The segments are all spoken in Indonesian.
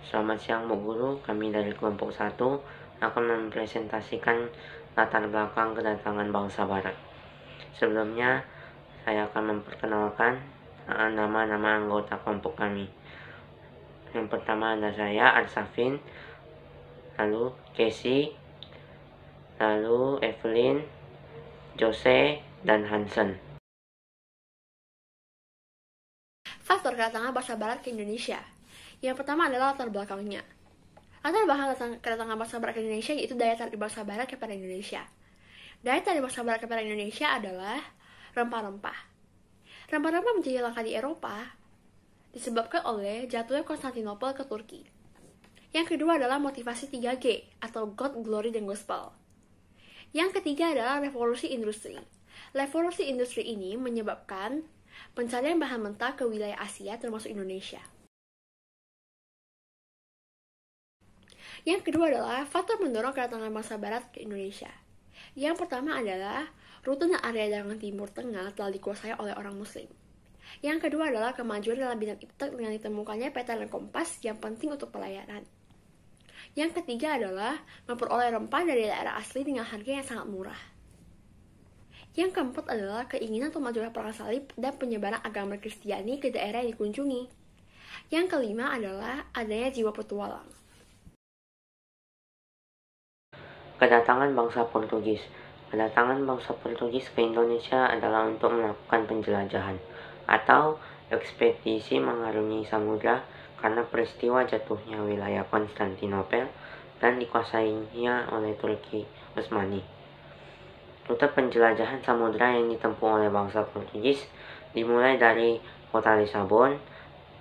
Selamat siang Bu Guru, kami dari kelompok 1 akan mempresentasikan latar belakang kedatangan bangsa Barat. Sebelumnya, saya akan memperkenalkan nama-nama anggota kelompok kami. Yang pertama ada saya, Arsafin, lalu Casey, lalu Evelyn, Jose, dan Hansen. Faktor kedatangan bangsa Barat ke Indonesia. Yang pertama adalah latar belakangnya. Latar belakang kedatangan bangsa Barat ke Indonesia yaitu daya tarik bangsa Barat kepada Indonesia. Daya tarik bangsa Barat kepada Indonesia adalah rempah-rempah. Rempah-rempah menjadi langka di Eropa disebabkan oleh jatuhnya Konstantinopel ke Turki. Yang kedua adalah motivasi 3G atau God, Glory, dan Gospel. Yang ketiga adalah revolusi industri. Revolusi industri ini menyebabkan pencarian bahan mentah ke wilayah Asia termasuk Indonesia. Yang kedua adalah faktor mendorong kedatangan bangsa Barat ke Indonesia. Yang pertama adalah rute dan area dagangan Timur Tengah telah dikuasai oleh orang Muslim. Yang kedua adalah kemajuan dalam bidang iptek dengan ditemukannya peta dan kompas yang penting untuk pelayaran. Yang ketiga adalah memperoleh rempah dari daerah asli dengan harga yang sangat murah. Yang keempat adalah keinginan untuk memajukan perang salib dan penyebaran agama Kristiani ke daerah yang dikunjungi. Yang kelima adalah adanya jiwa petualang. Kedatangan bangsa Portugis. Kedatangan bangsa Portugis ke Indonesia adalah untuk melakukan penjelajahan atau ekspedisi mengarungi samudra karena peristiwa jatuhnya wilayah Konstantinopel dan dikuasainya oleh Turki Utsmani. Rute penjelajahan samudra yang ditempuh oleh bangsa Portugis dimulai dari kota Lisabon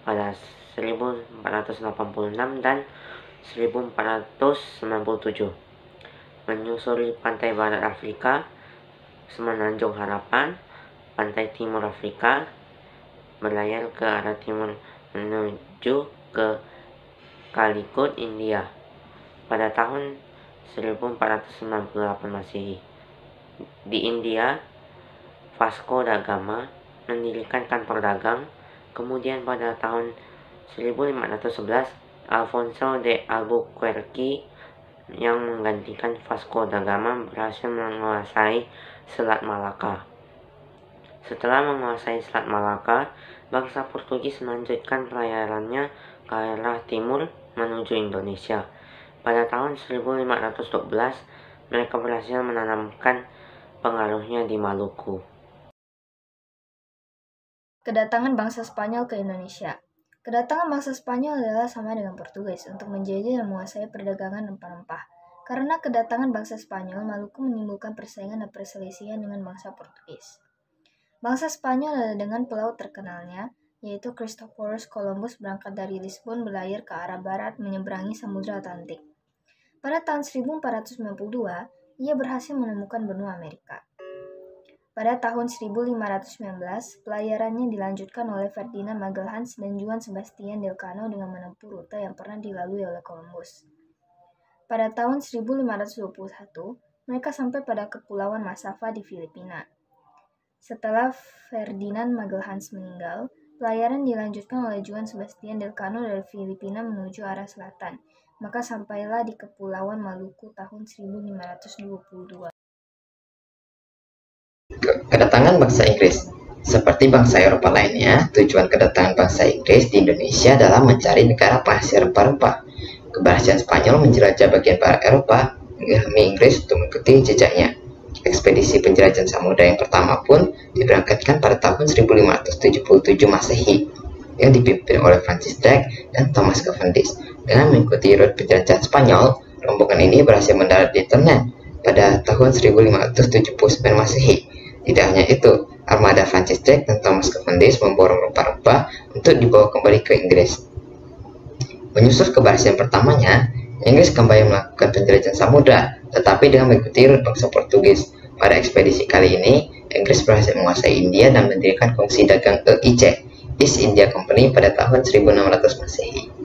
pada 1486 dan 1497. Menyusuri pantai barat Afrika, Semenanjung Harapan, pantai timur Afrika, berlayar ke arah timur menuju ke Calicut, India pada tahun 1498 Masehi. Di India, Vasco da Gama mendirikan kantor dagang. Kemudian pada tahun 1511, Alfonso de Albuquerque yang menggantikan Vasco da Gama berhasil menguasai Selat Malaka. Setelah menguasai Selat Malaka, bangsa Portugis melanjutkan pelayarannya ke arah timur menuju Indonesia. Pada tahun 1512, mereka berhasil menanamkan pengaruhnya di Maluku. Kedatangan bangsa Spanyol ke Indonesia. Kedatangan bangsa Spanyol adalah sama dengan Portugis untuk menjajah dan menguasai perdagangan rempah-rempah. Karena kedatangan bangsa Spanyol, Maluku menimbulkan persaingan dan perselisihan dengan bangsa Portugis. Bangsa Spanyol adalah dengan pelaut terkenalnya, yaitu Christophorus Columbus berangkat dari Lisbon berlayar ke arah barat menyeberangi Samudra Atlantik. Pada tahun 1492, ia berhasil menemukan benua Amerika. Pada tahun 1519, pelayarannya dilanjutkan oleh Ferdinand Magelhaens dan Juan Sebastian Elcano dengan menempuh rute yang pernah dilalui oleh Columbus. Pada tahun 1521, mereka sampai pada Kepulauan Masava di Filipina. Setelah Ferdinand Magelhaens meninggal, pelayaran dilanjutkan oleh Juan Sebastian Elcano dari Filipina menuju arah selatan, maka sampailah di Kepulauan Maluku tahun 1522. Kedatangan bangsa Inggris. Seperti bangsa Eropa lainnya, tujuan kedatangan bangsa Inggris di Indonesia adalah mencari negara penghasil rempah-rempah. Keberhasilan Spanyol menjelajah bagian barat Eropa mengilhami Inggris untuk mengikuti jejaknya. Ekspedisi penjelajahan samudra yang pertama pun diberangkatkan pada tahun 1577 Masehi yang dipimpin oleh Francis Drake dan Thomas Cavendish. Dengan mengikuti rute penjelajahan Spanyol, rombongan ini berhasil mendarat di Ternate pada tahun 1579 Masehi. Tidak hanya itu, armada Francis Drake dan Thomas Cavendish memborong rempah-rempah untuk dibawa kembali ke Inggris. Menyusul keberhasilan pertamanya, Inggris kembali melakukan penjelajahan samudra, tetapi dengan mengikuti rute bangsa Portugis. Pada ekspedisi kali ini, Inggris berhasil menguasai India dan mendirikan kongsi dagang EIC, East India Company pada tahun 1600 Masehi.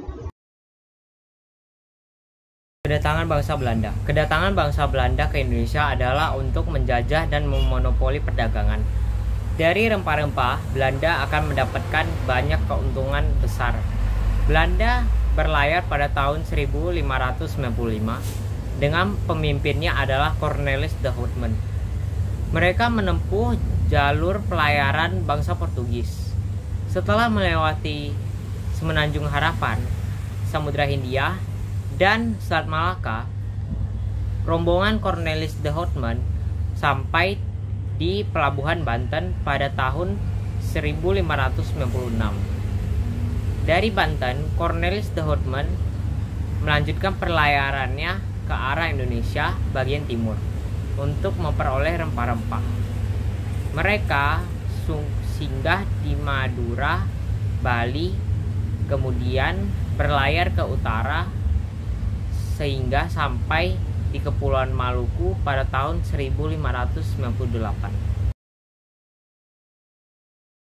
Kedatangan bangsa Belanda. Kedatangan bangsa Belanda ke Indonesia adalah untuk menjajah dan memonopoli perdagangan. Dari rempah-rempah, Belanda akan mendapatkan banyak keuntungan besar. Belanda berlayar pada tahun 1595 dengan pemimpinnya adalah Cornelis de Houtman. Mereka menempuh jalur pelayaran bangsa Portugis. Setelah melewati Semenanjung Harapan, Samudra Hindia, dan Selat Malaka, rombongan Cornelis de Houtman sampai di Pelabuhan Banten pada tahun 1596. Dari Banten, Cornelis de Houtman melanjutkan pelayarannya ke arah Indonesia bagian timur untuk memperoleh rempah-rempah. Mereka singgah di Madura, Bali, kemudian berlayar ke utara sehingga sampai di Kepulauan Maluku pada tahun 1598.